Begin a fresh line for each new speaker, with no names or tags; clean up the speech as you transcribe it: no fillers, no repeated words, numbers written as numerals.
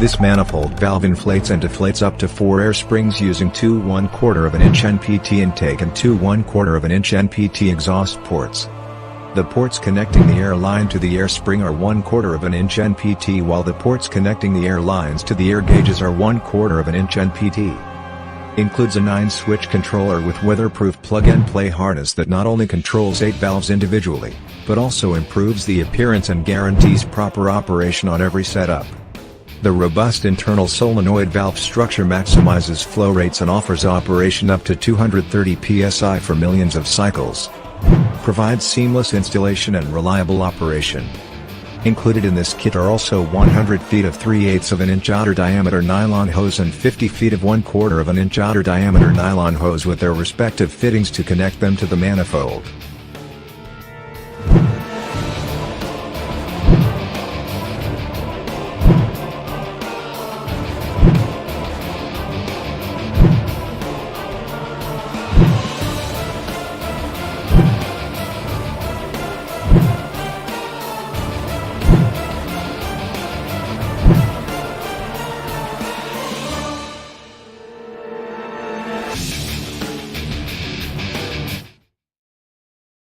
This manifold valve inflates and deflates up to 4 air springs using two 1/4 inch NPT intake and two 1/4 inch NPT exhaust ports. The ports connecting the air line to the air spring are 1/4 inch NPT, while the ports connecting the air lines to the air gauges are 1/4 inch NPT. Includes a 9-switch controller with weatherproof plug-and-play harness that not only controls 8 valves individually, but also improves the appearance and guarantees proper operation on every setup. The robust internal solenoid valve structure maximizes flow rates and offers operation up to 230 psi for millions of cycles. Provides seamless installation and reliable operation. Included in this kit are also 100 feet of 3/8 inch outer diameter nylon hose and 50 feet of 1/4 inch outer diameter nylon hose with their respective fittings to connect them to the manifold.